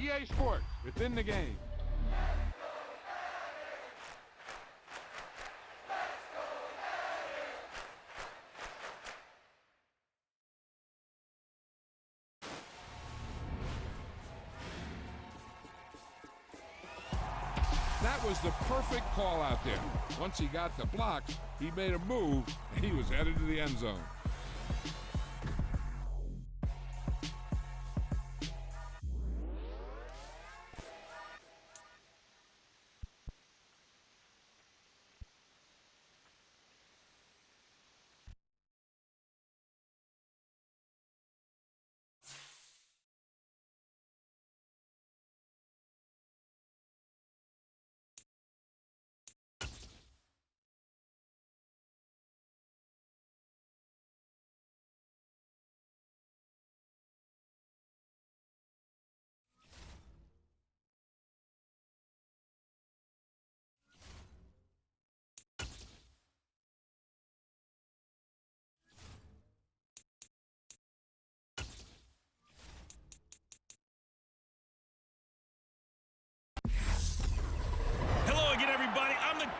EA Sports, within the game. That was the perfect call out there. Once he got the blocks, he made a move, and he was headed to the end zone.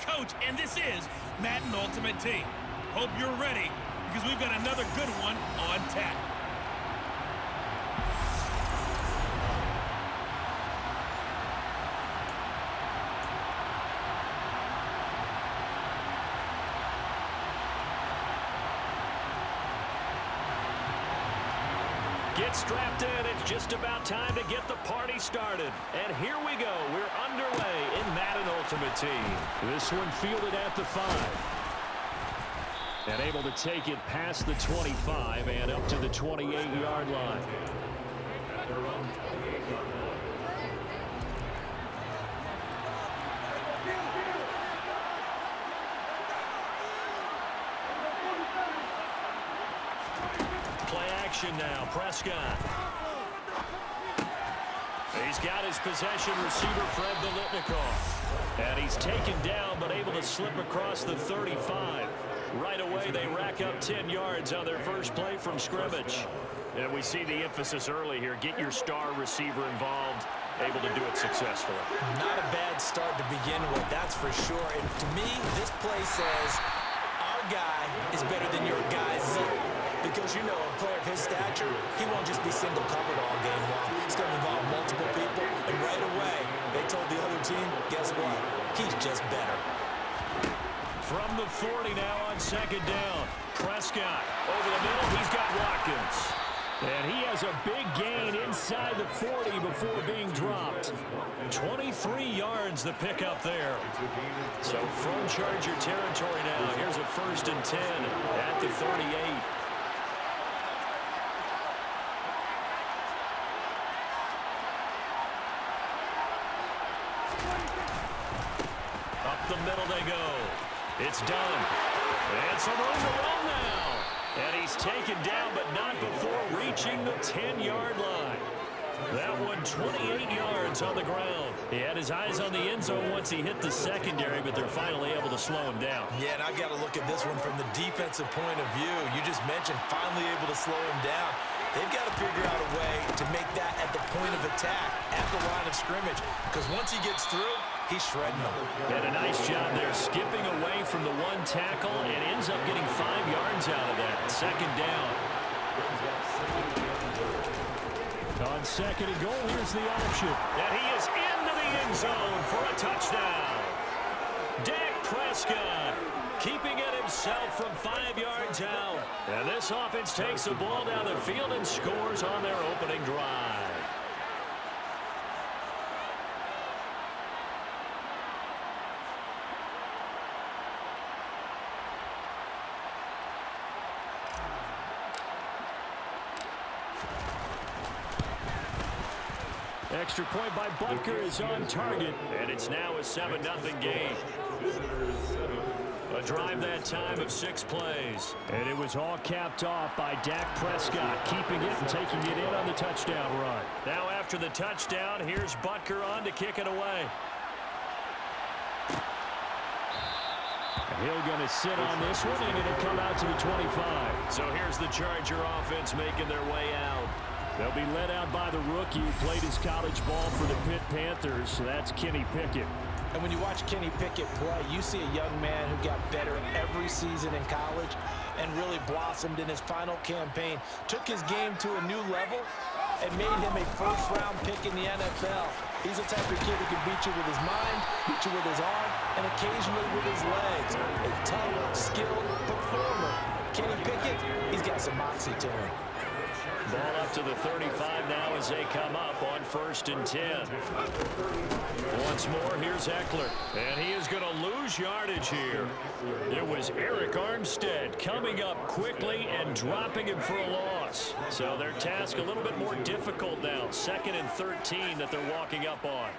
Coach, and this is Madden Ultimate Team. Hope you're ready, because we've got another good one on tap. Get strapped in. It's just about time to get the party started. And here we go. We're underway in Madden Ultimate Team. This one fielded at the 5. And able to take it past the 25 and up to the 28-yard line. Play action now. Prescott. He's got his possession receiver, Fred Biletnikoff. And he's taken down, but able to slip across the 35. Right away, they rack up 10 yards on their first play from scrimmage. And we see the emphasis early here. Get your star receiver involved, able to do it successfully. Not a bad start to begin with, that's for sure. And to me, this play says, our guy is better than your guy Z. Because, you know, a player of his stature, he won't just be single covered all game long. He's going to involve multiple people. And right away, they told the other team, guess what? He's just better. From the 40 now on second down. Prescott over the middle. He's got Watkins. And he has a big gain inside the 40 before being dropped. 23 yards the pickup there. So from Charger territory now. Here's a 1st and 10 at the 38. Up the middle they go. It's done. And some room to run now. And he's taken down, but not before reaching the 10-yard line. That one 28 yards on the ground. He had his eyes on the end zone once he hit the secondary, but they're finally able to slow him down. Yeah, and I've got to look at this one from the defensive point of view. You just mentioned finally able to slow him down. They've got to figure out a way to make that at the point of attack, at the line of scrimmage, because once he gets through, he's shredding them. And a nice job there, skipping away from the one tackle and ends up getting 5 yards out of that. Second down. On second and goal, here's the option. And he is into the end zone for a touchdown. Dak Prescott keeping it himself from 5 yards out. And this offense takes the ball down the field and scores on their opening drive. Extra point by Butker is on target, and it's now a 7-0 game. A drive that time of 6 plays. And it was all capped off by Dak Prescott, keeping it and taking it in on the touchdown run. Now after the touchdown, here's Butker on to kick it away. Hill going to sit on this one, and it'll come out to the 25. So here's the Charger offense making their way out. They'll be led out by the rookie who played his college ball for the Pitt Panthers. So that's Kenny Pickett. And when you watch Kenny Pickett play, you see a young man who got better every season in college and really blossomed in his final campaign. Took his game to a new level and made him a first-round pick in the NFL. He's the type of kid who can beat you with his mind, beat you with his arm, and occasionally with his legs. A tough, skilled performer. Kenny Pickett, he's got some moxie to him. Ball up to the 35 now as they come up on 1st and 10. Once more, here's Eckler. And he is going to lose yardage here. It was Eric Armstead coming up quickly and dropping him for a loss. So their task a little bit more difficult now. 2nd and 13 that they're walking up on.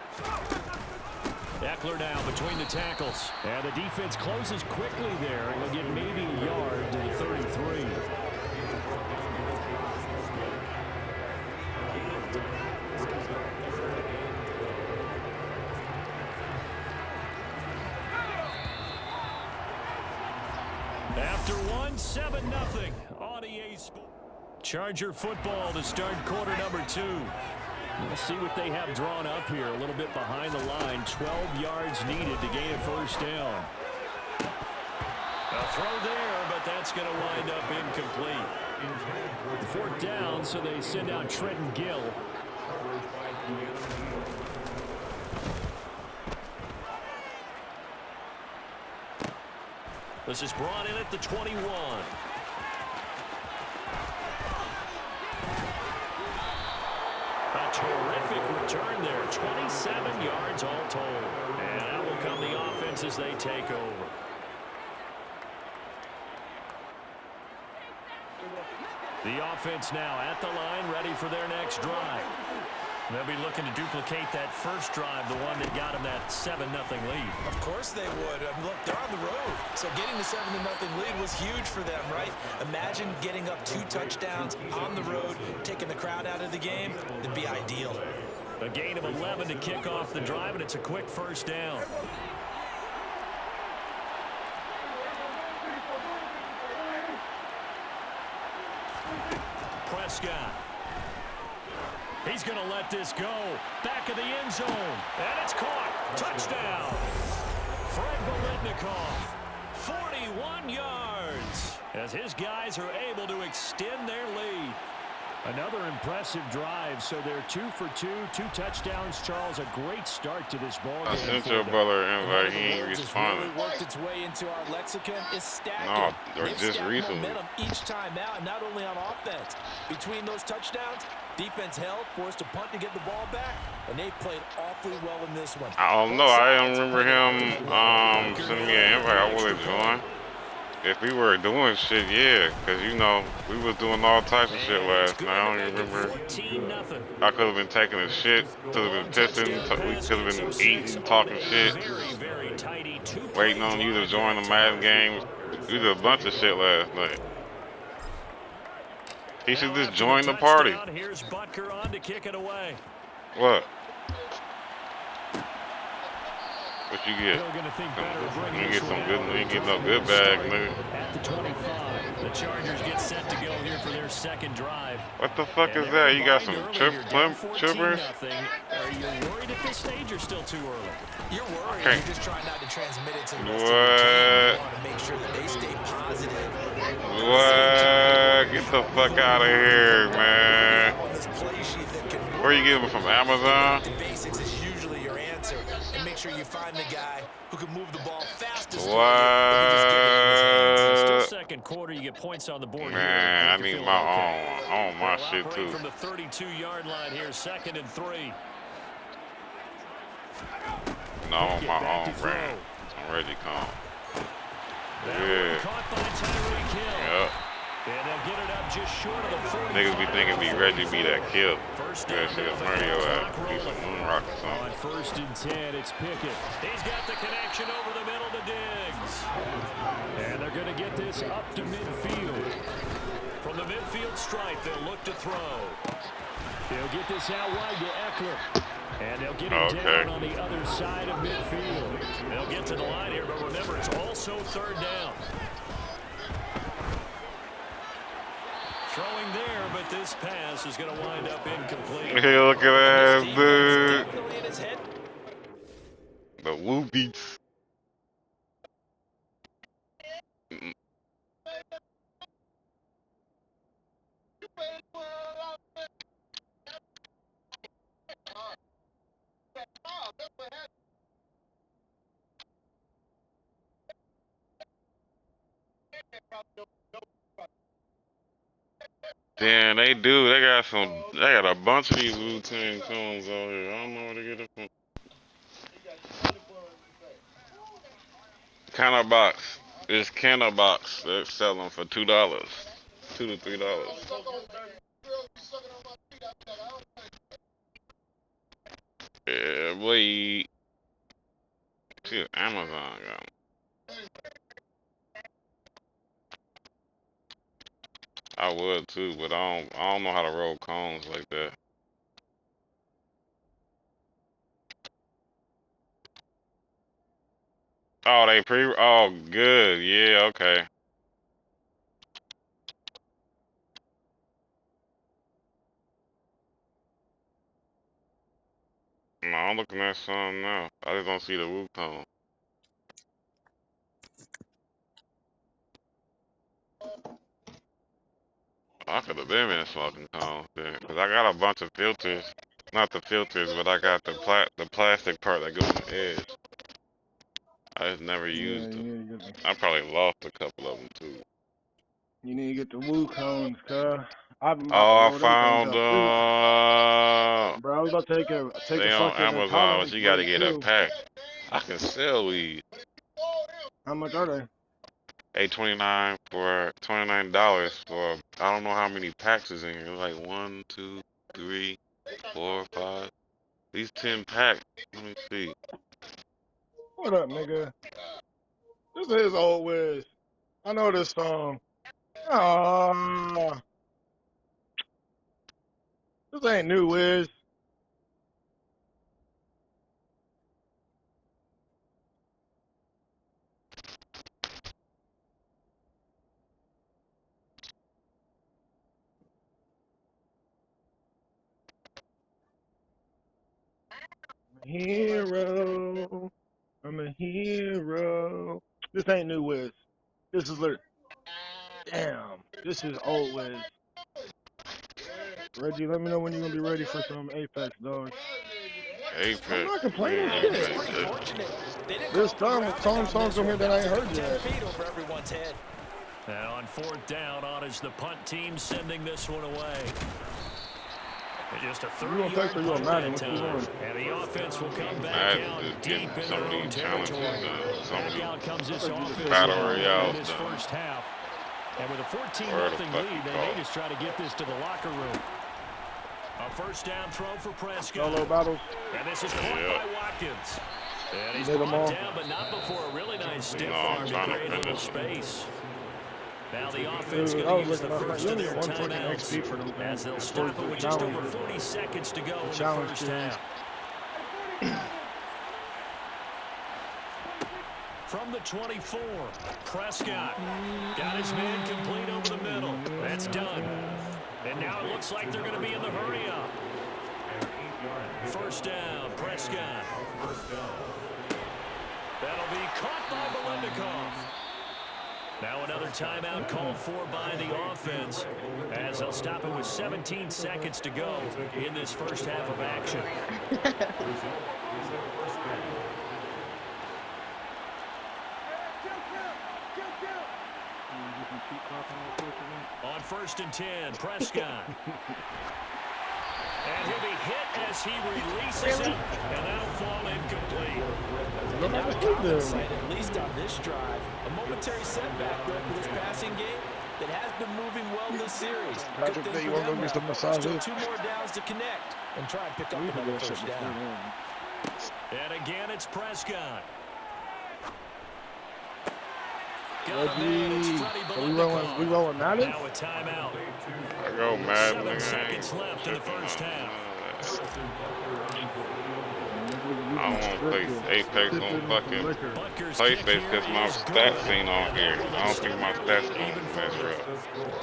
Eckler now between the tackles. And the defense closes quickly there. And he'll get maybe a yard to the 33. After 7-0 on EA Sports. Charger football to start quarter number 2. We'll see what they have drawn up here. A little bit behind the line. 12 yards needed to gain a first down. A throw there, but that's going to wind up incomplete. 4th down, so they send out Trenton Gill. This is brought in at the 21. A terrific return there. 27 yards all told. And out will come the offense as they take over. The offense now at the line, ready for their next drive. They'll be looking to duplicate that first drive, the one that got them that 7-0 lead. Of course they would. Look, they're on the road. So getting the 7-0 lead was huge for them, right? Imagine getting up 2 touchdowns on the road, taking the crowd out of the game. It'd be ideal. A gain of 11 to kick off the drive, and it's a quick first down. Prescott. He's going to let this go. Back of the end zone. And it's caught. Touchdown. Fred Biletnikoff. 41 yards. As his guys are able to extend their lead. Another impressive drive. So they're 2 for 2. 2 touchdowns. Charles, a great start to this ball game. I sent your brother invite. He ain't responding. Really worked its way into our lexicon. Is stacking. No, or just recently. Momentum each time out, and not only on offense. Between those touchdowns, defense held, forced to punt to get the ball back, and they played awfully well in this one. I don't know. I don't remember him sending me an invite. I would have joined. If we were doing shit, yeah, because, you know, we was doing all types of shit last night. I don't even remember. I could have been taking a shit, could have been pissing, we could have been eating, talking shit, waiting on you to join the Madden games. We did a bunch of shit last night. He should just join the party. Here's Butker on to kick it away. What? What you get? You get some good, you get no good bag, nigga. At the 25, the Chargers get set to go here for their second drive. What the fuck is that? You got some trippers? Are you worried at this stage or still too early? You're worried. Okay. You're just trying not to transmit it to the rest of your team. You want to make sure that they stay positive. What? Get the fuck out of here, man. Where you getting them from? Amazon? The basics is usually your answer. And make sure you find the guy who can move the ball fastest. What? Still second quarter, you get points on the board. Man, I need my own. I want my shit too. From the 32-yard line here, 2nd and 3. No, I want my own brand. I'm ready to come. Yeah. Caught by Tyreek Hill. Yep. And they'll get it up just short of the 45. Niggas be thinking be ready to be that kill. Yeah, shit, Mario out. Do some moonrock or something. On 1st and 10, it's Pickett. He's got the connection over the middle to Diggs. And they're going to get this up to midfield. From the midfield stripe, they'll look to throw. They'll get this out wide to Eckler. And they'll get him down on the other side of midfield. They'll get to the line here, but remember, it's also 3rd down. Throwing there, but point, this pass is going to wind up incomplete. Hey, look at that, dude. Definitely in his head. The whoopies. Damn, they do. They got some. They got a bunch of these Wu-Tang cones out here. I don't know where to get it from. Canna box. This canna box. They're selling for $2, $2 to $3. Yeah, boy. See, Amazon got 'em. I would too, but I don't know how to roll cones like that. Oh, they oh, good. Yeah, okay. No, I'm looking at some now. I just don't see the Wu cone. I could have been in a smoking cone then, cause I got a bunch of filters. Not the filters, but I got the plastic part that goes on the edge. I just never used them. I probably lost a couple of them too. You need to get the Wu cones, cuz. I'm about to Oh, I roll them things found up too. Bro, I was about to take they a on fucking Amazon, but intolerance you gotta break get a too. pack. I can sell weed. How much are they? $8.29 for $29 for I don't know how many packs is in here. Like 1, 2, 3, 4, 5. These 10 packs. Let me see. What up, nigga? This is old Wiz. I know this song. Aww. This ain't new Wiz. Hero. I'm a hero. This ain't new Wiz. This is literally. Damn. This is old Wiz. Reggie, let me know when you're gonna be ready for some Apex, dog. Apex. I'm not complaining. Apex. There's some songs on here that I ain't heard yet. And on 4th down, on is the punt team sending this one away. And just a 30-yard punt that time. And the offense will come back out deep in their own territory. Back out comes this offense in this first half. And with a 14-0 lead, they may just try to get this to the locker room. A first down throw for Prescott. Solo battles. And this is caught by Watkins. And he's brought down, but not before a really nice stiff arm to create a little space. Now the offense going to use the first of their timeouts as they'll stop it with just over 40 seconds to go in the first half. From the 24, Prescott got his man complete over the middle. That's done. And now it looks like they're going to be in the hurry-up. First down, Prescott. That'll be caught by Belendikov. Now another timeout called for by the offense as they'll stop it with 17 seconds to go in this first half of action. On 1st and 10, Prescott. And he'll be hit as he releases it, and that'll fall incomplete. At least on this drive, a momentary setback there for this passing game that has been moving well this series. Good thing for them now. Still 2 more downs to connect and try and pick up another first down. And again, it's Prescott. Reggie, we rolling Madden? Now a timeout. I go Madden. 7 seconds left in the first half. nigga, you I be don't play stripping, Apex on sipping fucking some liquor. PlayStation because my stats ain't on here. I don't think my stats gonna measure up.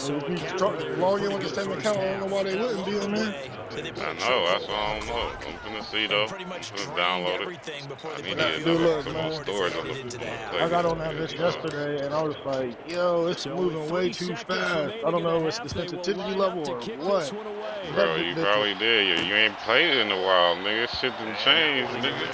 And if you log in with the same account, I don't know why they wouldn't be on there. I know, that's what I don't know. I'm finna see though. I'm finna download it. I need to get Dude, look, some man. more storage on the I got on that PlayStation. bitch yesterday, and I was like, yo, it's moving way too fast. I don't know if it's the sensitivity level or what. Bro, you probably did. You ain't played it in a while, nigga. Shit done changed, nigga.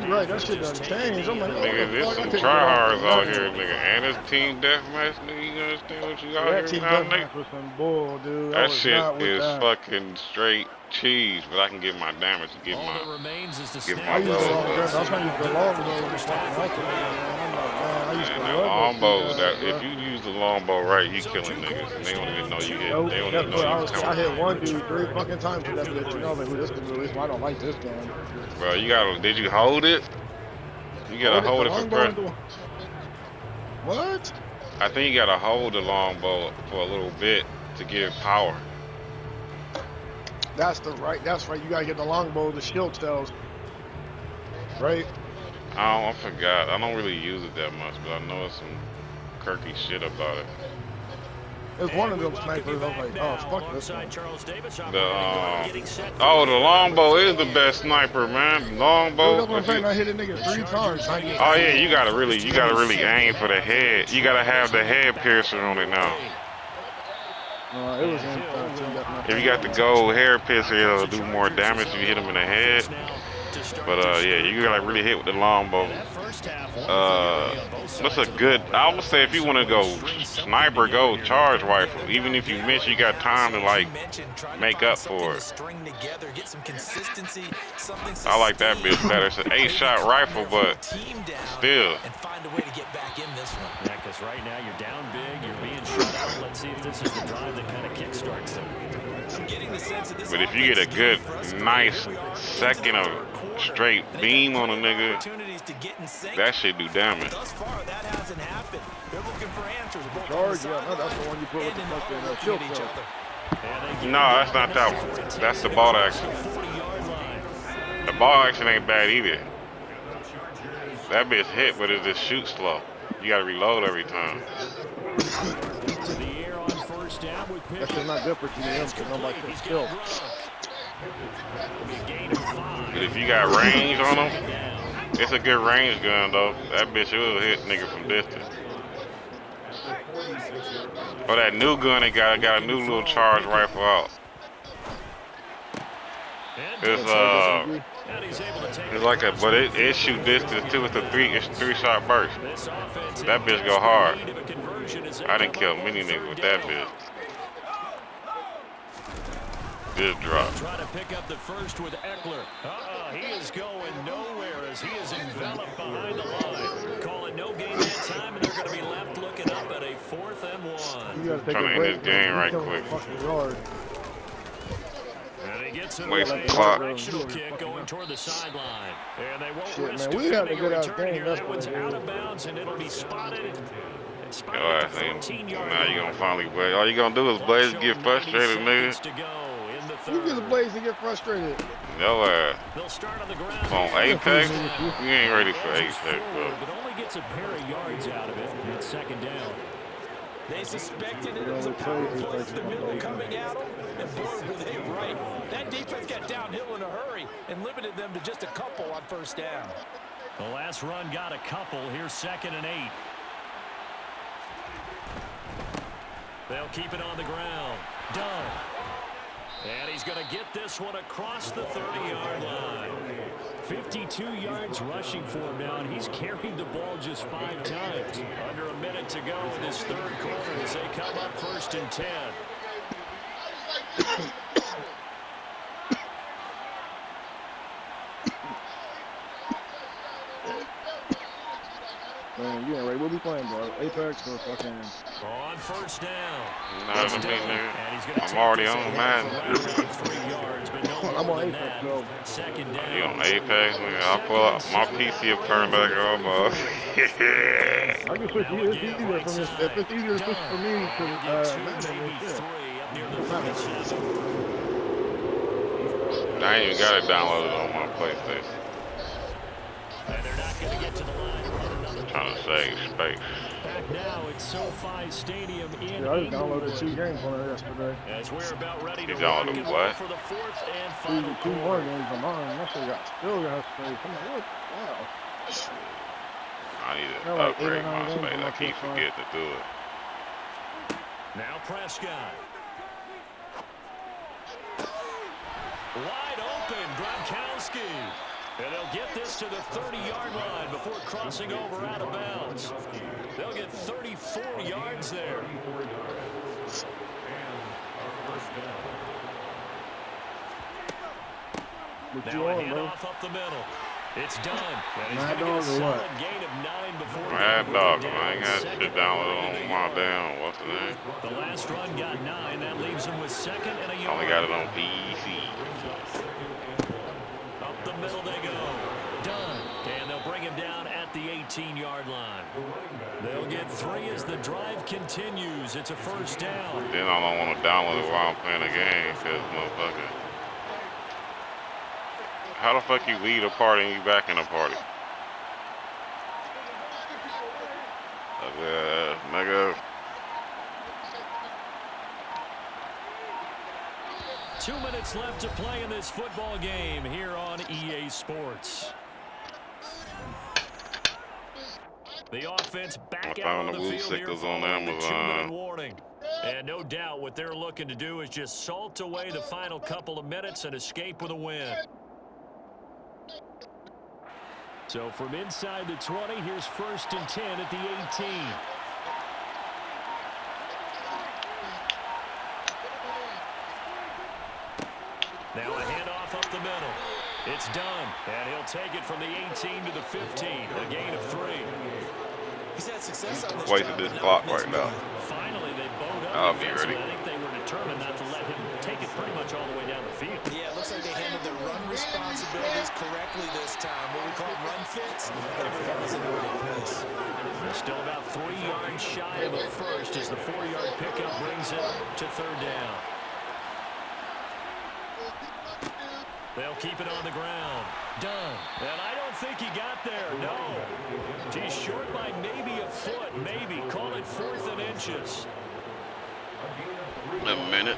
You right, that shit done changed. I'm like, oh, Nigga, what the there's fuck? I some couldn't get off tryhards of out nothing. here, nigga. And it's team deathmatch, nigga. You understand what you out That here team now, nigga? deathmatch was some bull, dude. I That was shit not with is that. fucking straight cheese, but I can get my damage and get my I used the long levels gun. I was up. trying to use the long bow with the fucking ultimate, man. I'm like, man, I used to Man, that love that longbow, shit, if bro. you use the longbow right, you killing niggas, and they don't even know you hit. Nope. They don't Guess even know what? you I hit coming. one dude 3 fucking times with that bitch, and I was like, well, this is the reason why I don't like this gun. Bro, you gotta. Did you hold it? You gotta Hold it, the hold it for longbow press. and the... What? I think you gotta hold the longbow for a little bit to give power. That's right. You gotta get the longbow, the shield cells. Right? I forgot. I don't really use it that much, but I know it's some quirky shit about it. It's one of them snipers. I was like, oh, fuck this one. The longbow is the best sniper, man. Dude, Longbow. that's what I'm saying. I hit a nigga 3 times. Oh yeah, you gotta really aim for the head. You gotta have the head piercer on it now. It was in If you got the gold hair piercer, it'll do more damage if you hit him in the head. But yeah, you gotta really hit with the longbow. That's a good. I would say if you want to go sniper, go charge rifle. Even if you miss, you got time to like make up for it. I like that bitch better. It's an 8-shot rifle, but still. Yeah, because right now you're down big, you're being shut out. Let's see if this is the drive that kind of kickstarts them. But if you get a good, nice second of straight beam on a nigga, that shit do damage. Charge, yeah, no, that's the one you put with the fucking shield cell. No, that's not that one. That's the ball action. The ball action ain't bad either. That bitch hit, but it just shoots slow. You gotta reload every time. That's just not good for TDM because nobody can kill. But if you got range on them, it's a good range gun though. That bitch will hit nigga from distance. Oh, that new gun they got a new little charge rifle out. It's like a, but it shoot distance too. It's a three-shot burst. That bitch go hard. I didn't kill many niggas with that bitch. Good drop. Try to pick up the first with Eckler. He is going nowhere as he is enveloped behind the line. Calling no game that time, and they're going to be left looking up at a 4th and 1. Trying to end this game right quick. And he gets it Waste away. clock. Directional kick going toward the sideline. And they won't risk man, we had a defending good a ass return game here. That yesterday, one's out dude. of bounds, and it'll be spotted. Now you gonna finally blaze. All you gonna do is blaze and get frustrated, nigga. Who gives a blaze to get frustrated? Yo, on Apex, you ain't ready for Apex, bro. But only gets a pair of yards out of it. And it's 2nd down. They suspected it was a power play to the middle coming at them, and boy, were they right. That defense got downhill in a hurry and limited them to just a couple on 1st down. The last run got a couple. Here's 2nd and 8. They'll keep it on the ground. Done. And he's going to get this one across the 30-yard line. 52 yards rushing for him now, and he's carried the ball just 5 times. Under a minute to go in this 3rd quarter as they come up 1st and 10. Man, you ain't ready. What we playing, bro? Apex or fucking... On 1st down. Nah, I'm already on Madden. I'm on Apex, so... You on Apex? I'll pull up my PC will turn back on, I can switch. It's easier for me. If it's easier to switch for me to Madden, then shit. I ain't even got it downloaded on my PlayStation. And they're not going to get to the line to run another Trying to save space. Back now at SoFi Stadium in Yeah, I just downloaded 2 games on it yesterday. as we're about ready to You rock downloaded and what? roll for the fourth and final Two more quarter. games on mine. That shit still got space. I'm like, what? Wow. I need to Got like 8 or upgrade 9 my games space. on I my keep PS5. forgetting to do it. Now Prescott. Wide open, Gronkowski. And they'll get this to the 30-yard line before crossing over out of bounds. They'll get 34 yards there. What Now you a on, bro? handoff up the middle. It's done. And he's Mad going to get a Dog or solid what? gain of 9 before Mad going Dog, down I ain't got second shit downloaded on my damn, what's the name? The last run got 9. That leaves him with second and a I yard. only got it on PC. Up the middle they go. Done. And they'll bring him down at the 18-yard line. They'll get 3 as the drive continues. It's a first down. Then I don't want to download it while I'm playing the game, because motherfucker. How the fuck you lead a party and you back in a party? Nigga. 2 minutes left to play in this football game here on EA Sports. The offense back out on the field here following the 2-minute warning. And no doubt what they're looking to do is just salt away the final couple of minutes and escape with a win. So from inside the 20, here's 1st and 10 at the 18. Now a handoff up the middle. It's done, and he'll take it from the 18 to the 15, a gain of 3. He's had success on this Wasted this clock right now. Finally, they bowed up. I'll be ready. I think they were determined not to let him take it pretty much all the way down the field. Yeah, it looks like they handled their run responsibilities correctly this time. What we call run fits. Everyone was in the right place. They're still about 3 yards shy of a first as the 4-yard pickup brings it to 3rd down. They'll keep it on the ground. Done. And I don't think he got there. No. He's short by maybe a foot. Maybe. Call it 4th and inches. A minute.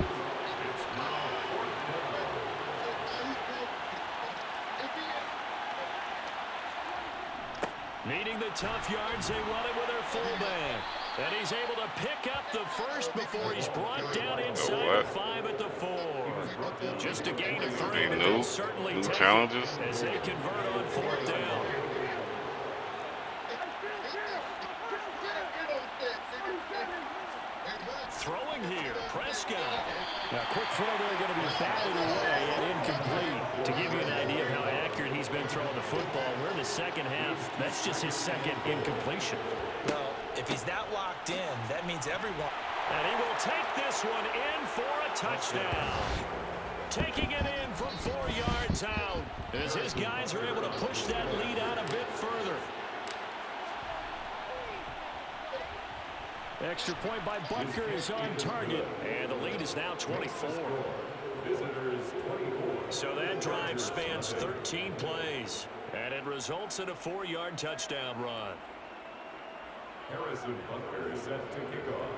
Needing the tough yards, they run it with their fullback. And he's able to pick up the first before he's brought down inside the 5 at the 4. Just a gain of 3, but they'll certainly take challenges it as they convert on 4th down. Throwing here, Prescott. Now, quick throw there going to be batted away and incomplete. To give you an idea of how accurate he's been throwing the football, we're in the second half. That's just his second incompletion. Well, if he's that locked in, that means everyone. And he will take this one in for a touchdown. Taking it in from 4 yards out as his guys are able to push that lead out a bit further. Extra point by Butker is on target, and the lead is now 24. So that drive spans 13 plays, and it results in a 4-yard touchdown run. Harrison Butker is set to kick off.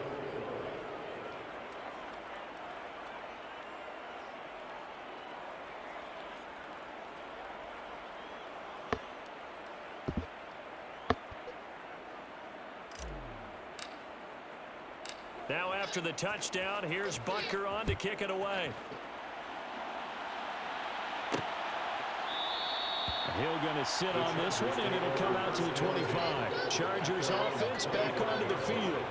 Now after the touchdown, here's Butker on to kick it away. Hill going to sit on this one, and it'll come out to the 25. Chargers offense back onto the field.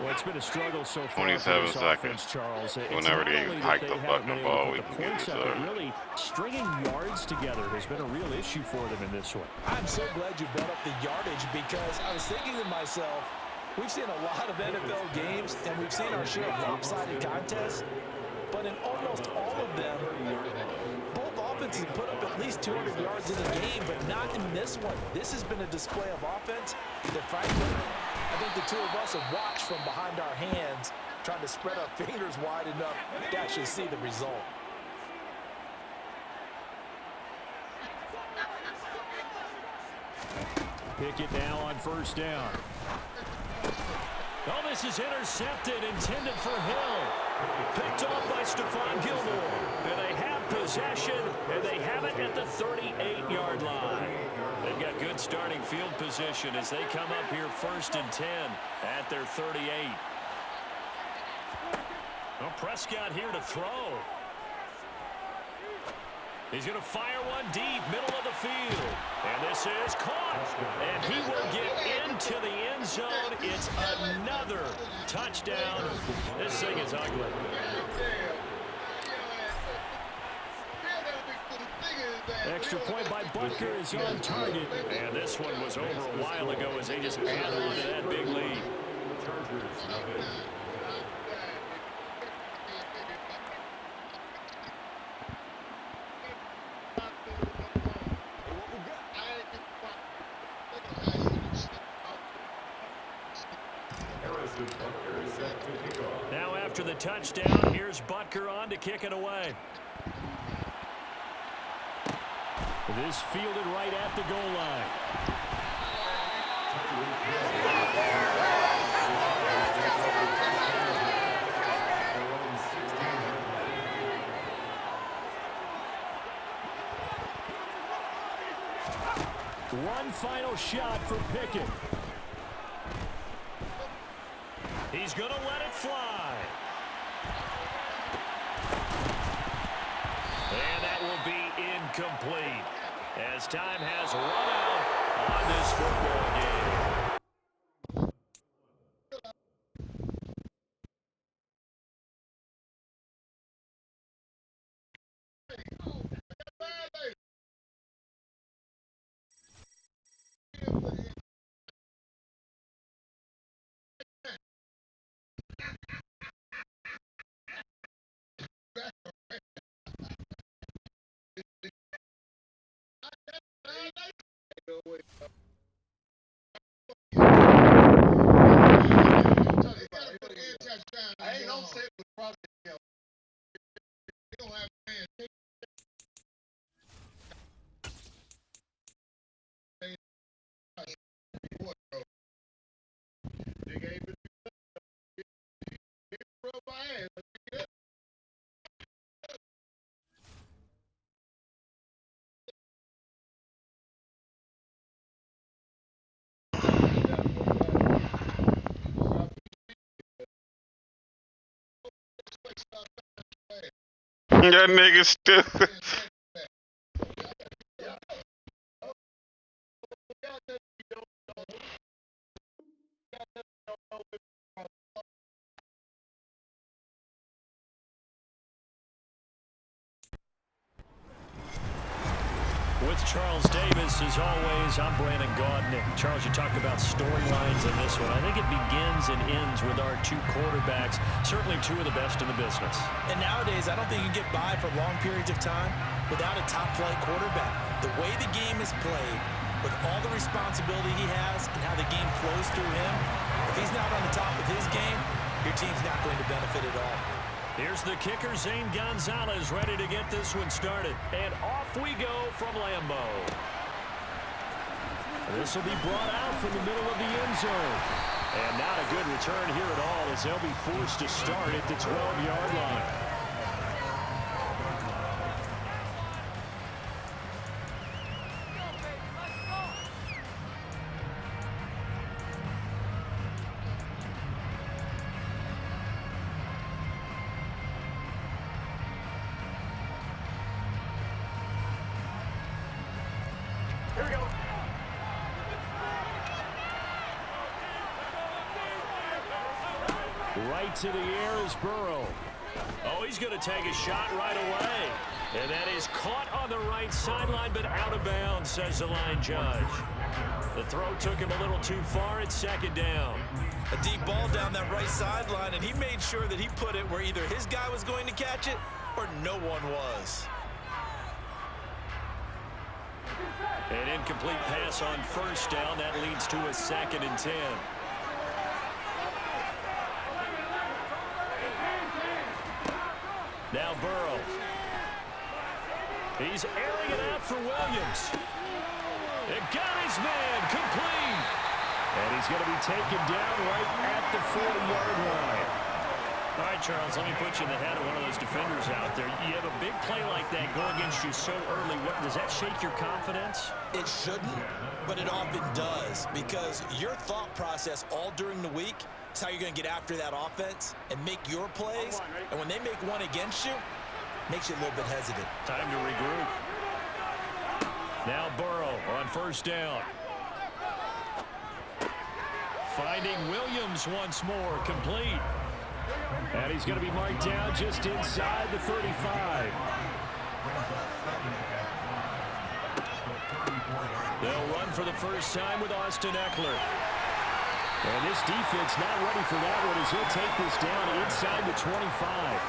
Well, it's been a struggle so far. 27 for this seconds. Offense, Charles. Whenever they hike the fucking ball, we can get points this up, but really stringing yards together has been a real issue for them in this one. I'm so glad you brought up the yardage because I was thinking to myself, we've seen a lot of NFL games, and we've seen our share of lopsided contests, but in almost all of them, both offenses put up at least 200 yards in a game, but not in this one. This has been a display of offense that, frankly, I think the two of us have watched from behind our hands, trying to spread our fingers wide enough to actually see the result. Pickett now on first down. Oh, this is intercepted, intended for Hill. Picked off by Stephon Gilmore. And they have possession, and they have it at the 38-yard line. They've got good starting field position as they come up here 1st and 10 at their 38. Well, Prescott here to throw. He's going to fire one deep, middle of the field. And this is caught. And he will get into the end zone. It's another touchdown. This thing is ugly. Extra point by Butker is on target. And this one was over a while ago as they just add on to that big lead. Now after the touchdown, here's Butker on to kick it away. This fielded right at the goal line. One final shot for Pickett. He's going to let it fly. And that will be incomplete as time has run out on this football game. That nigga stupid. With Charles Davis, as always, I'm Brandon Gaudin. Charles, you talked about storylines in this one. I think it begins and ends with our two quarterbacks, certainly two of the best in the business. And nowadays, I don't think you can get by for long periods of time without a top-flight quarterback. The way the game is played, with all the responsibility he has and how the game flows through him, if he's not on the top of his game, your team's not going to benefit at all. Here's the kicker, Zane Gonzalez, ready to get this one started. And off we go from Lambeau. This will be brought out from the middle of the end zone. And not a good return here at all as they'll be forced to start at the 12-yard line. Here we go. Right to the air is Burrow. Oh, he's going to take a shot right away. And that is caught on the right sideline, but out of bounds, says the line judge. The throw took him a little too far at second down. A deep ball down that right sideline, and he made sure that he put it where either his guy was going to catch it or no one was. An incomplete pass on first down. That leads to a 2nd and 10. Now Burrow. He's airing it out for Williams. It got his man complete. And he's going to be taken down right at the 40-yard line. All right, Charles, let me put you in the head of one of those defenders out there. You have a big play like that go against you so early. Does that shake your confidence? It shouldn't, but it often does, because your thought process all during the week is how you're going to get after that offense and make your plays. And when they make one against you, it makes you a little bit hesitant. Time to regroup. Now Burrow on first down. Finding Williams once more, complete. And he's going to be marked down just inside the 35. They'll run for the first time with Austin Eckler. And this defense not ready for that one as he'll take this down inside the 25.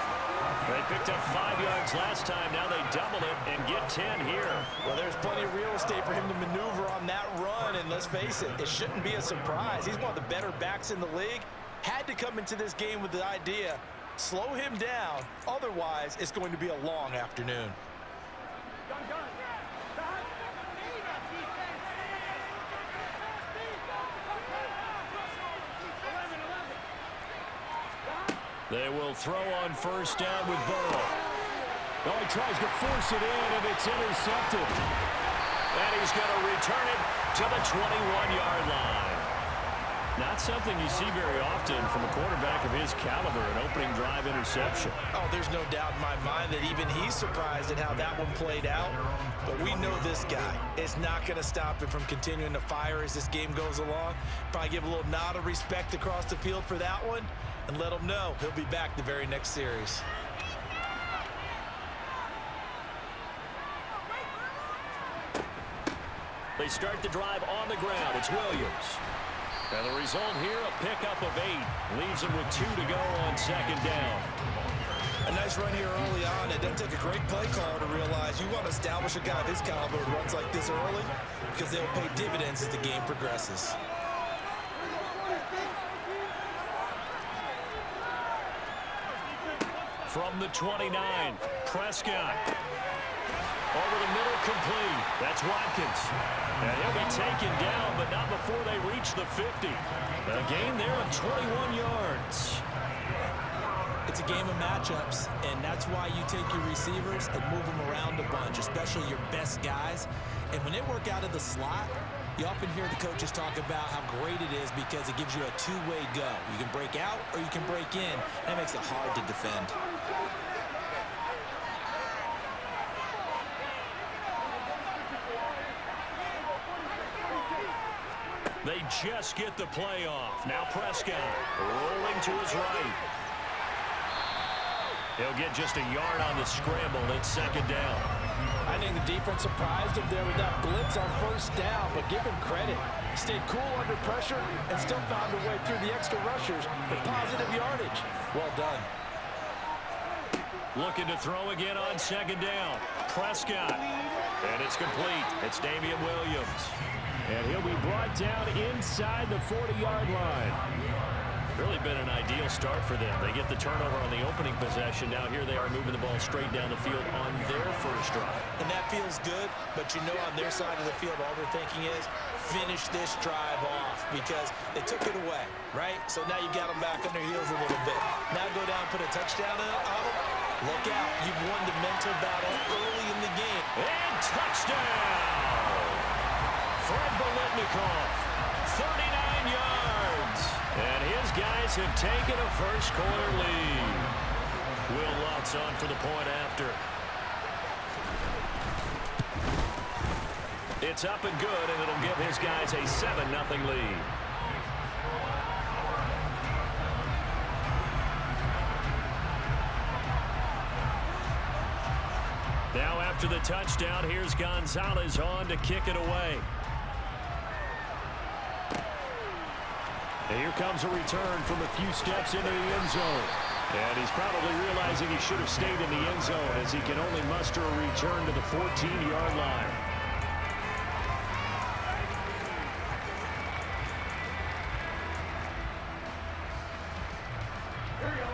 They picked up 5 yards last time. Now they double it and get 10 here. Well, there's plenty of real estate for him to maneuver on that run. And let's face it, it shouldn't be a surprise. He's one of the better backs in the league. Had to come into this game with the idea, slow him down. Otherwise, it's going to be a long afternoon. They will throw on first down with Burrow. Oh, he tries to force it in, and it's intercepted. And he's going to return it to the 21-yard line. Not something you see very often from a quarterback of his caliber, an opening drive interception. Oh, there's no doubt in my mind that even he's surprised at how that one played out. But we know this guy is not going to stop him from continuing to fire as this game goes along. Probably give a little nod of respect across the field for that one and let him know he'll be back the very next series. They start the drive on the ground. It's Williams. And the result here, a pickup of 8. Leaves him with 2 to go on second down. A nice run here early on. It doesn't take a great play caller to realize you want to establish a guy of his caliber who runs like this early because they'll pay dividends as the game progresses. From the 29, Prescott. Over the middle, complete. That's Watkins. And he'll be taken down, but not before they reach the 50. A gain there of 21 yards. It's a game of matchups, and that's why you take your receivers and move them around a bunch, especially your best guys. And when they work out of the slot, you often hear the coaches talk about how great it is because it gives you a two-way go. You can break out or you can break in. That makes it hard to defend. They just get the play off. Now Prescott rolling to his right. He'll get just a yard on the scramble. It's second down. I think the defense surprised him there with that blitz on first down, but give him credit. He stayed cool under pressure and still found a way through the extra rushers for positive yardage. Well done. Looking to throw again on second down. Prescott. And it's complete. It's Damian Williams. And he'll be brought down inside the 40-yard line. Really been an ideal start for them. They get the turnover on the opening possession. Now here they are moving the ball straight down the field on their first drive. And that feels good, but you know on their side of the field all they're thinking is finish this drive off because they took it away, right? So now you've got them back on their heels a little bit. Now go down and put a touchdown on them. Look out. You've won the mental battle early in the game. And touchdown! Fred Biletnikoff, 39 yards. And his guys have taken a first-quarter lead. Will Lutz on for the point after. It's up and good, and it'll give his guys a 7-0 lead. Now after the touchdown, here's Gonzalez on to kick it away. And here comes a return from a few steps into the end zone. And he's probably realizing he should have stayed in the end zone as he can only muster a return to the 14-yard line.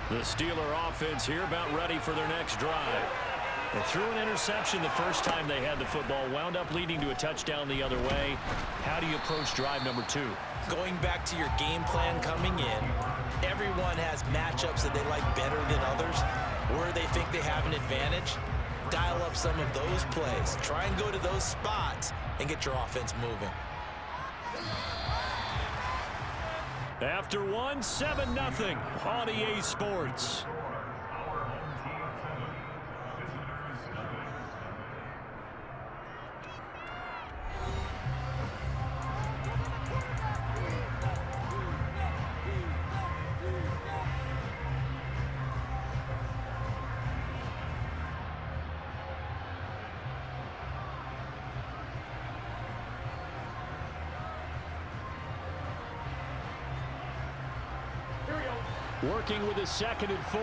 The Steeler offense here about ready for their next drive. And threw an interception the first time they had the football, wound up leading to a touchdown the other way. How do you approach drive number 2? Going back to your game plan coming in, everyone has matchups that they like better than others, where they think they have an advantage. Dial up some of those plays. Try and go to those spots and get your offense moving. After one, 7-0 on EA Sports. Working with a 2nd and 4.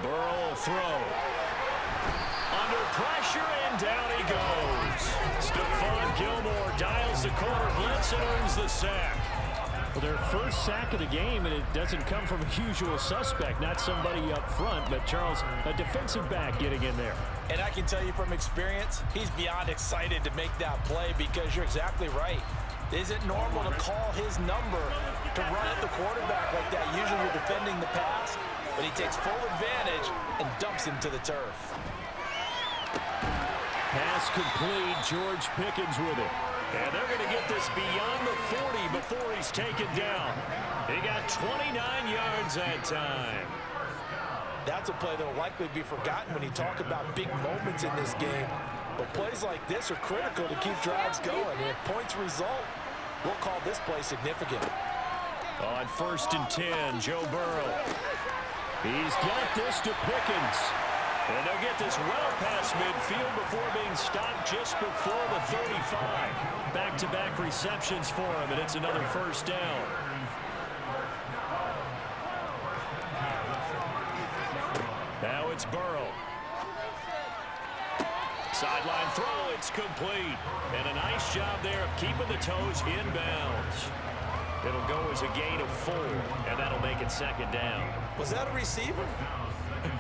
Burrow will throw. Under pressure, and down he goes. Stephon Gilmore dials the corner blitz and earns the sack. Well, their first sack of the game, and it doesn't come from a usual suspect, not somebody up front, but Charles, a defensive back getting in there. And I can tell you from experience, he's beyond excited to make that play because you're exactly right. Is it normal to call his number to run at the quarterback like that? Usually you're defending the pass, but he takes full advantage and dumps him to the turf. Pass complete, George Pickens with it. And they're going to get this beyond the 40 before he's taken down. He got 29 yards that time. That's a play that will likely be forgotten when you talk about big moments in this game. But plays like this are critical to keep drives going. And if points result, we'll call this play significant. On 1st and 10, Joe Burrow. He's got this to Pickens. And they'll get this well past midfield before being stopped just before the 35. Back-to-back receptions for him, and it's another 1st down. Now it's Burrow. Sideline throw, it's complete. And a nice job there of keeping the toes inbounds. It'll go as a gain of 4, and that'll make it 2nd down. Was that a receiver?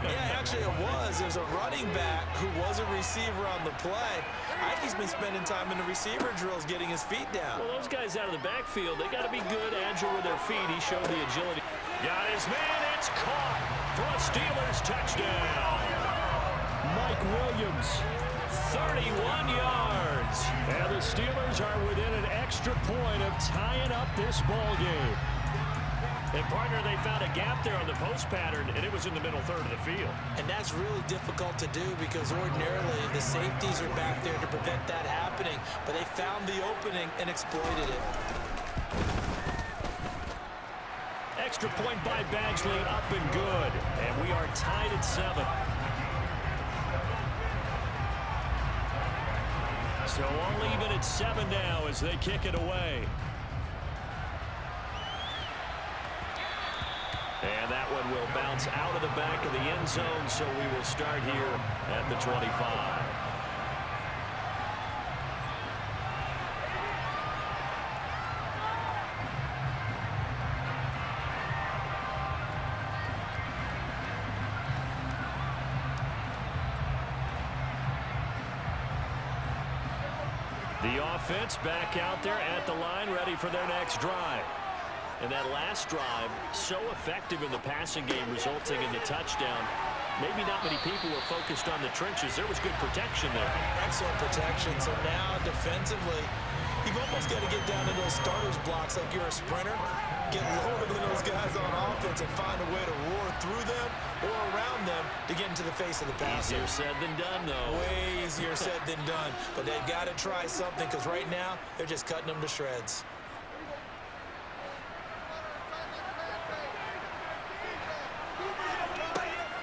Yeah, actually it was. It was a running back who was a receiver on the play. I think he's been spending time in the receiver drills getting his feet down. Well, those guys out of the backfield, they got to be good, agile with their feet. He showed the agility. Got his man, it's caught for a Steelers touchdown. Mike Williams, 31 yards. And the Steelers are within an extra point of tying up this ball game. And, partner, they found a gap there on the post pattern, and it was in the middle third of the field. And that's really difficult to do because ordinarily the safeties are back there to prevent that happening. But they found the opening and exploited it. Extra point by Badgley, up and good. And we are tied at 7. So all even at 7 now as they kick it away. And that one will bounce out of the back of the end zone, so we will start here at the 25. The offense back out there at the line, ready for their next drive. And that last drive, so effective in the passing game, resulting in the touchdown. Maybe not many people were focused on the trenches. There was good protection there. Excellent protection. So now defensively, you've almost got to get down to those starters blocks like you're a sprinter. Get lower than those guys on offense and find a way to roar through them or around them to get into the face of the passer. Easier said than done, though. Way easier said than done. But they've got to try something because right now they're just cutting them to shreds.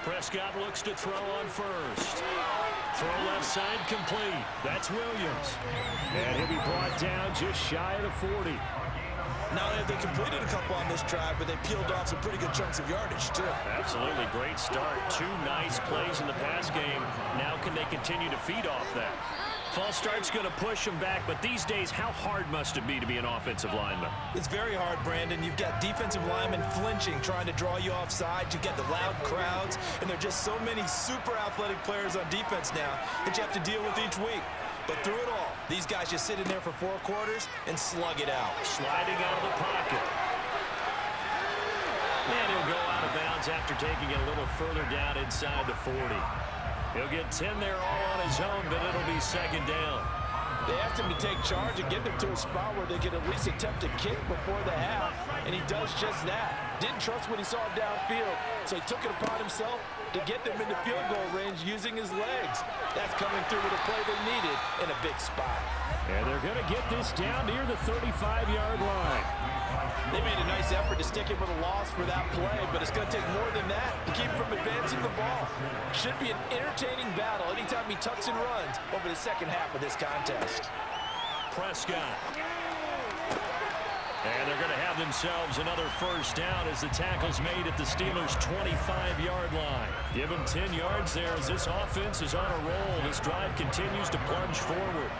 Prescott looks to throw on first. Throw left side complete. That's Williams. And he'll be brought down just shy of the 40. Not only have they completed a couple on this drive, but they peeled off some pretty good chunks of yardage, too. Absolutely. Great start. 2 nice plays in the pass game. Now can they continue to feed off that? False start's going to push him back, but these days, how hard must it be to be an offensive lineman? It's very hard, Brandon. You've got defensive linemen flinching, trying to draw you offside. You've got the loud crowds, and there are just so many super athletic players on defense now that you have to deal with each week. But through it all, these guys just sit in there for 4 quarters and slug it out. Sliding out of the pocket. And he'll go out of bounds after taking it a little further down inside the 40. He'll get 10 there all on his own, but it'll be second down. They asked him to take charge and get them to a spot where they could at least attempt a kick before the half, and he does just that. Didn't trust what he saw downfield, so he took it upon himself to get them into field goal range using his legs. That's coming through with a play they needed in a big spot. And they're going to get this down near the 35-yard line. They made a nice effort to stick him with a loss for that play, but it's going to take more than that to keep him from advancing the ball. Should be an entertaining battle anytime he tucks and runs over the second half of this contest. Prescott. And they're going to have themselves another first down as the tackle's made at the Steelers' 25-yard line. Give them 10 yards there as this offense is on a roll. This drive continues to plunge forward.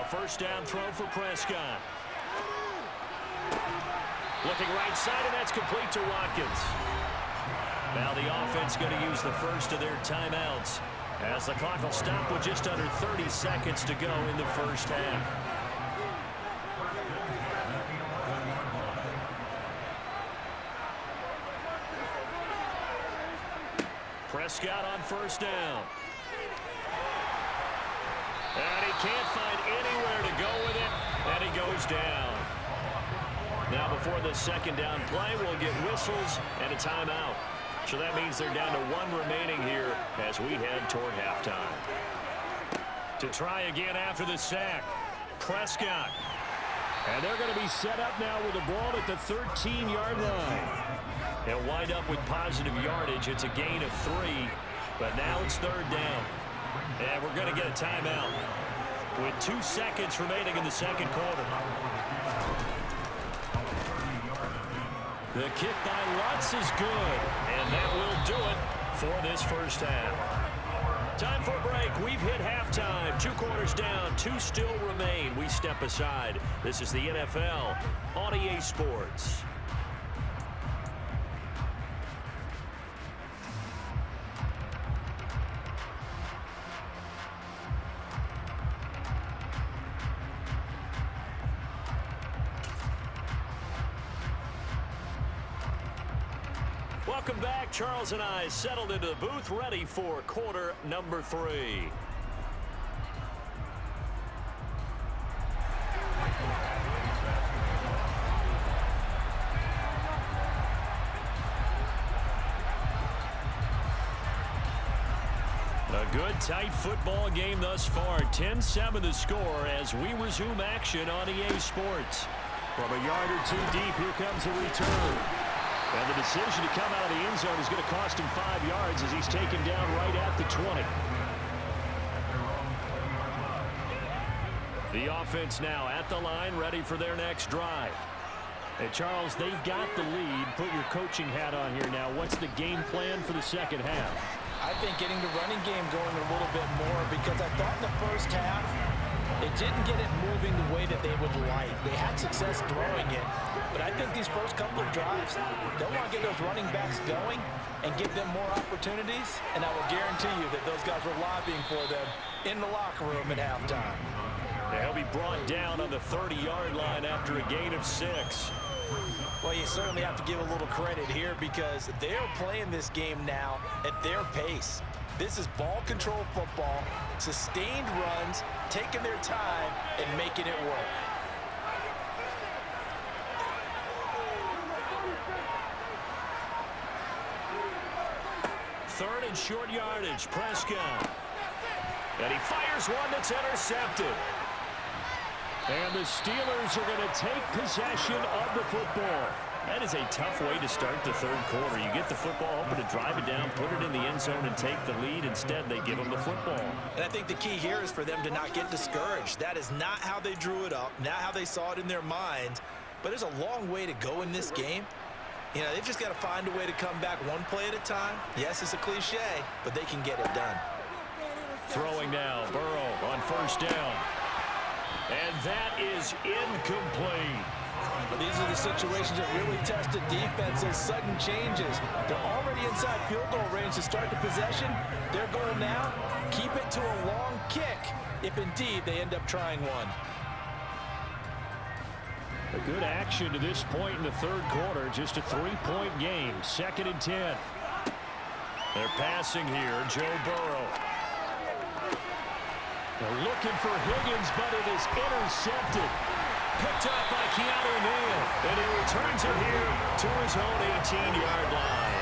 First down throw for Prescott. Looking right side, and that's complete to Watkins. Now the offense going to use the first of their timeouts as the clock will stop with just under 30 seconds to go in the first half. Prescott on first down. And he can't find anywhere to go with it, and he goes down. Now before the second down play, we'll get whistles and a timeout. So that means they're down to 1 remaining here as we head toward halftime. To try again after the sack, Prescott. And they're going to be set up now with the ball at the 13-yard line. They'll wind up with positive yardage. It's a gain of 3, but now it's third down. And we're going to get a timeout with 2 seconds remaining in the second quarter. The kick by Lutz is good, and that will do it for this first half. Time for a break. We've hit halftime. 2 quarters down, 2 still remain. We step aside. This is the NFL on EA Sports. Welcome back. Charles and I settled into the booth, ready for quarter number 3. A good, tight football game thus far. 10-7 the score as we resume action on EA Sports. From a yard or 2 deep, here comes a return. And the decision to come out of the end zone is going to cost him 5 yards as he's taken down right at the 20. The offense now at the line, ready for their next drive. Hey, Charles, they've got the lead. Put your coaching hat on here now. What's the game plan for the second half? I think getting the running game going a little bit more, because I thought in the first half they didn't get it moving the way that they would like. They had success throwing it, but I think these first couple of drives, they'll want to get those running backs going and give them more opportunities, and I will guarantee you that those guys were lobbying for them in the locker room at halftime. He'll be brought down on the 30-yard line after a gain of 6. Well, you certainly have to give a little credit here because they're playing this game now at their pace. This is ball control football, sustained runs, taking their time, and making it work. Third and short yardage, Prescott. And he fires one that's intercepted. And the Steelers are going to take possession of the football. That is a tough way to start the third quarter. You get the football, hoping to drive it down, put it in the end zone, and take the lead. Instead, they give them the football. And I think the key here is for them to not get discouraged. That is not how they drew it up, not how they saw it in their minds. But there's a long way to go in this game. You know, they've just got to find a way to come back one play at a time. Yes, it's a cliche, but they can get it done. Throwing now, Burrow on first down. And that is incomplete. But these are the situations that really test the defense, those sudden changes. They're already inside field goal range to start the possession. Their goal now, keep it to a long kick, if indeed they end up trying one. A good action to this point in the third quarter. Just a 3-point game. 2nd and 10. They're passing here. Joe Burrow. They're looking for Higgins, but it is intercepted. Picked up by Keanu Neal. And he returns it here to his own 18-yard line.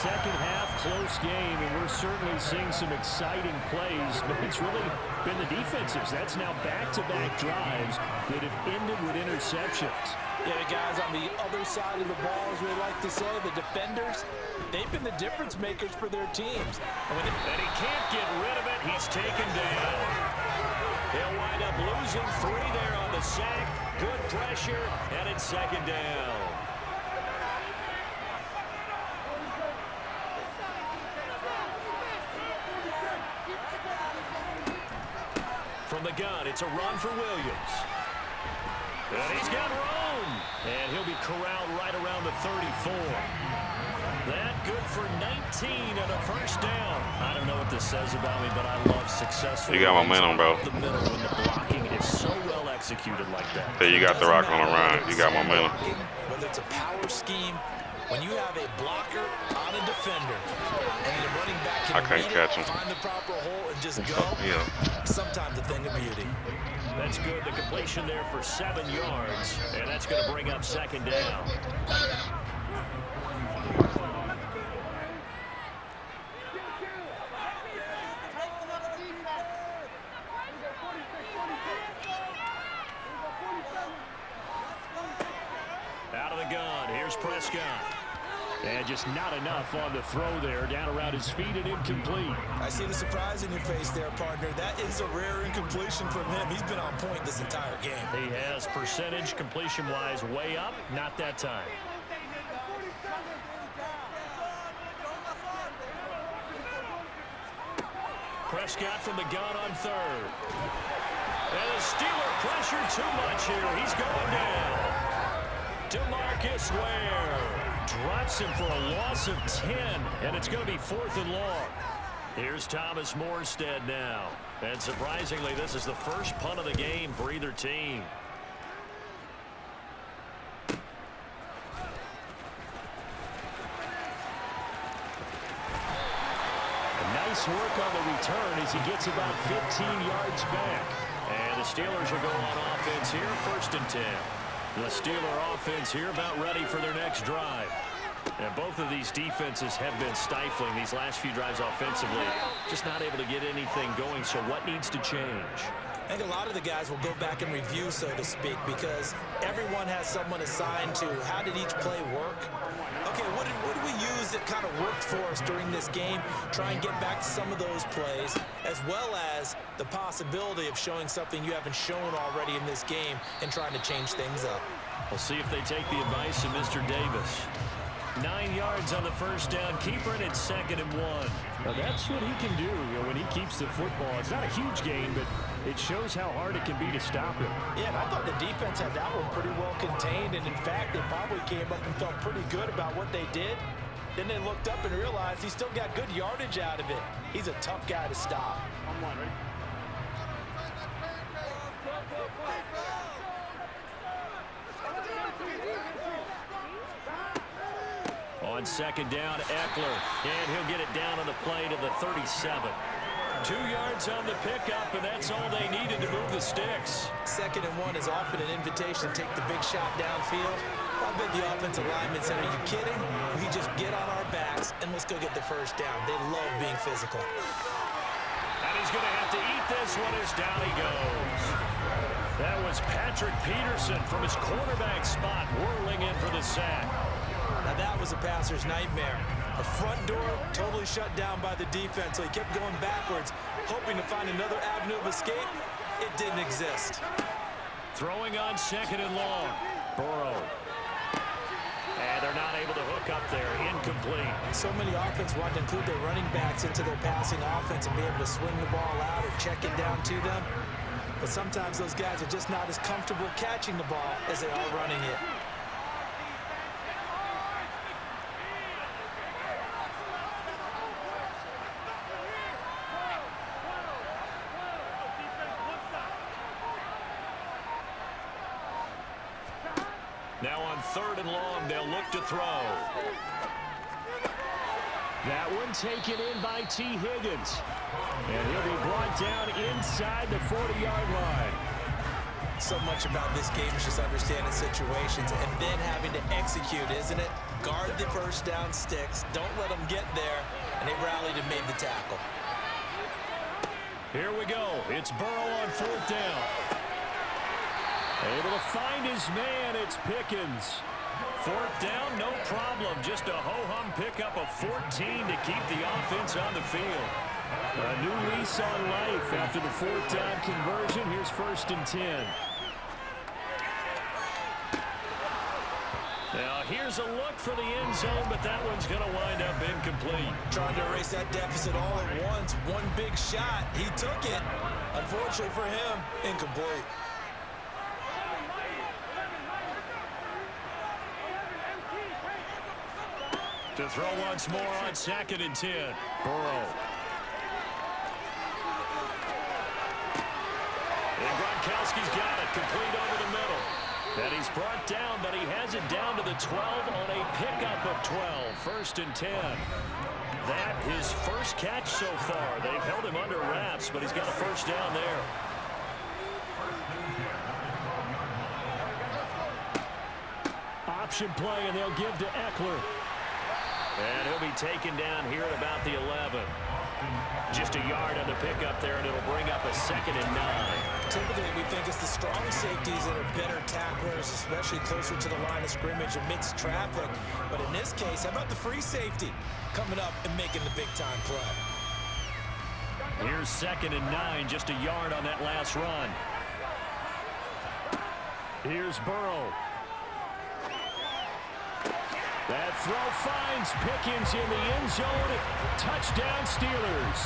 Second half, close game, and we're certainly seeing some exciting plays, but it's really been the defenses. That's now back-to-back drives that have ended with interceptions. Yeah, the guys on the other side of the ball, as we like to say, the defenders, they've been the difference makers for their teams. And he can't get rid of it. He's taken down. He'll wind up losing 3 there on the sack. Good pressure, and it's 2nd down. From the gun, it's a run for Williams. And he's got room. And he'll be corralled right around the 34. That good for 19 and a first down. I don't know what this says about me, but I love successful. You got momentum, bro. The middle when the blocking is so well executed like that. There, you got the rock on the run. You got momentum. Whether it's a power scheme, when you have a blocker on a defender, and the running back can find the proper hole and just go, sometimes a thing of beauty. That's good. The completion there for 7 yards, and that's going to bring up 2nd down. Out of the gun, here's Prescott. And just not enough on the throw there. Down around his feet and incomplete. I see the surprise in your face there, partner. That is a rare incompletion from him. He's been on point this entire game. He has percentage completion-wise way up. Not that time. Prescott from the gun on 3rd. And the Steeler pressure too much here. He's going down. DeMarcus Ware drops him for a loss of 10, and it's going to be 4th and long. Here's Thomas Morstead now. And surprisingly, this is the first punt of the game for either team. Nice work on the return as he gets about 15 yards back. And the Steelers will go on offense here, 1st and 10. The Steeler offense here about ready for their next drive. And both of these defenses have been stifling these last few drives offensively. Just not able to get anything going, so what needs to change? I think a lot of the guys will go back and review, so to speak, because everyone has someone assigned to how did each play work. Okay, what did we use that kind of worked for us during this game? Try and get back to some of those plays, as well as the possibility of showing something you haven't shown already in this game and trying to change things up. We'll see if they take the advice of Mr. Davis. 9 yards on the first down. Keeper, and it's 2nd and 1. Now that's what he can do, when he keeps the football. It's not a huge gain, but it shows how hard it can be to stop him. Yeah, and I thought the defense had that one pretty well contained, and in fact, they probably came up and felt pretty good about what they did. Then they looked up and realized he still got good yardage out of it. He's a tough guy to stop. On 2nd down, Eckler, and he'll get it down on the play to the 37. 2 yards on the pickup, and that's all they needed to move the sticks. 2nd and 1 is often an invitation to take the big shot downfield. I bet the offensive lineman said, are you kidding? We just get on our backs, and let's go get the first down. They love being physical. And he's going to have to eat this one as down he goes. That was Patrick Peterson from his quarterback spot, whirling in for the sack. Now that was a passer's nightmare. The front door totally shut down by the defense, so he kept going backwards, hoping to find another avenue of escape. It didn't exist. Throwing on 2nd and long. Burrow. And Yeah, they're not able to hook up there. Incomplete. So many offense want to include their running backs into their passing offense and be able to swing the ball out or check it down to them. But sometimes those guys are just not as comfortable catching the ball as they are running it. Now on 3rd and long, they'll look to throw. That one taken in by T. Higgins. And he'll be brought down inside the 40-yard line. So much about this game is just understanding situations and then having to execute, isn't it? Guard the first down sticks. Don't let them get there. And they rallied and made the tackle. Here we go. It's Burrow on 4th down. Able to find his man. It's Pickens. 4th down, no problem. Just a ho-hum pickup of 14 to keep the offense on the field. A new lease on life after the 4th down conversion. Here's 1st and 10. Now here's a look for the end zone, but that one's going to wind up incomplete. Trying to erase that deficit all at once. One big shot. He took it. Unfortunately for him, incomplete. To throw once more on 2nd and 10. Burrow. And Gronkowski's got it. Complete over the middle. And he's brought down, but he has it down to the 12 on a pickup of 12. 1st and 10. That his first catch so far. They've held him under wraps, but he's got a 1st down there. Option play, and they'll give to Eckler. And he'll be taken down here at about the 11. Just a yard on the pickup there, and it'll bring up a 2nd and 9. Typically, we think it's the strong safeties that are better tacklers, especially closer to the line of scrimmage amidst traffic. But in this case, how about the free safety coming up and making the big-time play? Here's 2nd and 9, just a yard on that last run. Here's Burrow. That throw finds Pickens in the end zone. Touchdown, Steelers.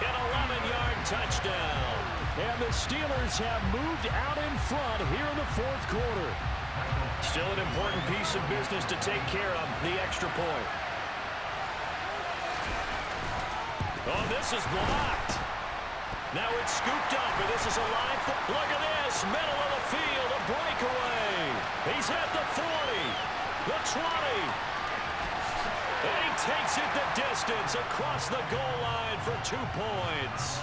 An 11-yard touchdown. And the Steelers have moved out in front here in the 4th quarter. Still an important piece of business to take care of, the extra point. Oh, this is blocked. Now it's scooped up, and this is a line. Look at this, middle of the field, a breakaway. He's at the 40. The 20. And he takes it the distance across the goal line for 2 points.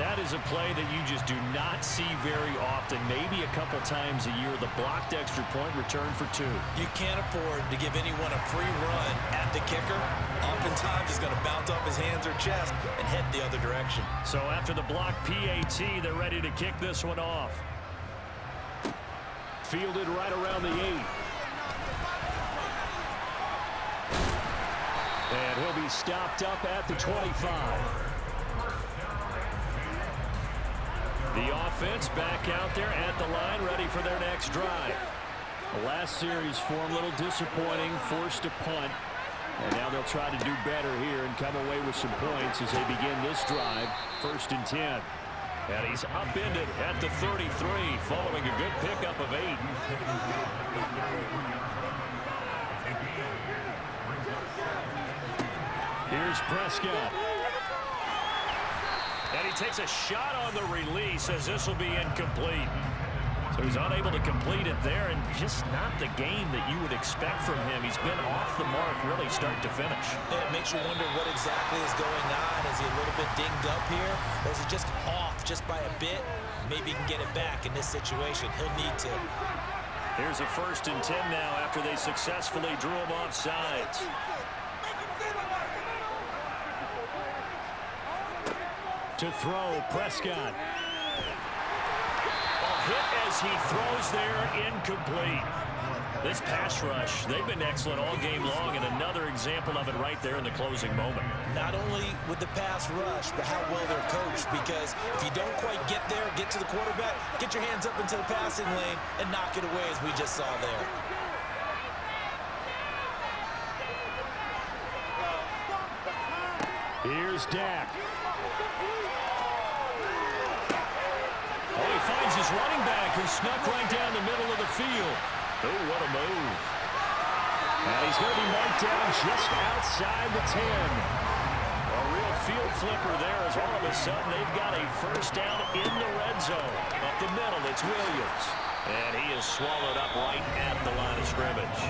That is a play that you just do not see very often. Maybe a couple times a year, the blocked extra point return for 2. You can't afford to give anyone a free run at the kicker. Oftentimes, he's going to bounce off his hands or chest and head the other direction. So after the block PAT, they're ready to kick this one off. Fielded right around the 8. And he'll be stopped up at the 25. The offense back out there at the line, ready for their next drive. The last series for him, a little disappointing, forced a punt. And now they'll try to do better here and come away with some points as they begin this drive. 1st and 10. And he's upended at the 33, following a good pickup of 8. Here's Prescott. And he takes a shot on the release as this will be incomplete. So he's unable to complete it there, and just not the game that you would expect from him. He's been off the mark really start to finish. It makes you wonder what exactly is going on. Is he a little bit dinged up here, or is he just off just by a bit? Maybe he can get it back in this situation. He'll need to. Here's a 1st and 10 now after they successfully drew him off sides. To throw, Prescott. A hit as he throws there, incomplete. This pass rush, they've been excellent all game long, and another example of it right there in the closing moment. Not only with the pass rush, but how well they're coached, because if you don't quite get there, get to the quarterback, get your hands up into the passing lane and knock it away, as we just saw there. Here's Dak. Oh, he finds his running back who snuck right down the middle of the field. Oh, what a move. And he's going to be marked down just outside the 10. A real field flipper there, as all of a sudden they've got a first down in the red zone. Up the middle, it's Williams. And he is swallowed up right at the line of scrimmage.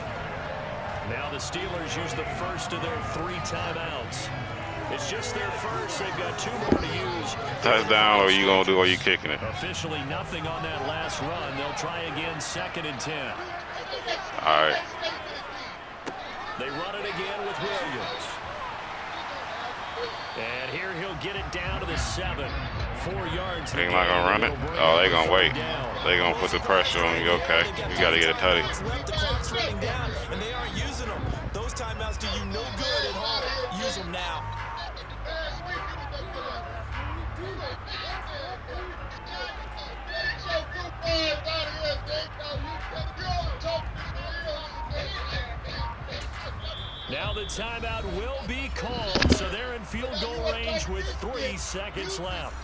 Now the Steelers use the first of their 3 timeouts. It's just their first. They've got 2 more to use. Touchdown, or you going to do, or you kicking it? Officially nothing on that last run. They'll try again, 2nd and 10. All right. They run it again with Williams. And here he'll get it down to the 7. 4 yards. They're not going to run it? Oh, they're going to wait. They're going to put the pressure on you. Okay. You got to get a tutty. The clock's running down, and they aren't using them. Those timeouts do you no good at home. Use them now. Now the timeout will be called, so they're in field goal range with 3 seconds left.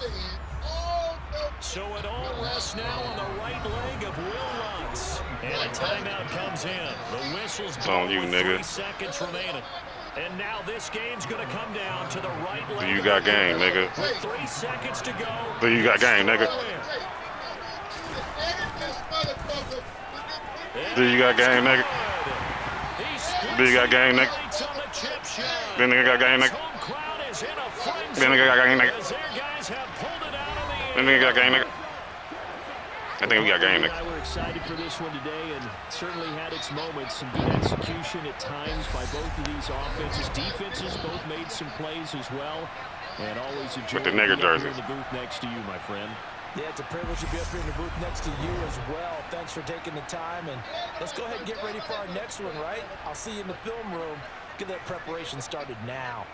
So it all rests now on the right leg of Will Lutz. And a timeout comes in. The whistle's blown with 3 seconds remaining. And now this game's going to come down to the right leg. Do you got game, nigga? With 3 seconds to go. Do you got game, nigga? Do you got game, nigga? Do you got game, nigga? Then nigga got game, nigga. Then nigga got game, nigga. Then nigga got game, nigga. I think we got game, nigga. We're excited for this one today, and certainly had its moments. Some good execution at times by both of these offenses. Defenses both made some plays as well, and always a joy with the nigger jersey in the booth next to you, my friend. Yeah, it's a privilege to be up here in the booth next to you as well. Thanks for taking the time, and let's go ahead and get ready for our next one, right? I'll see you in the film room. Get that preparation started now.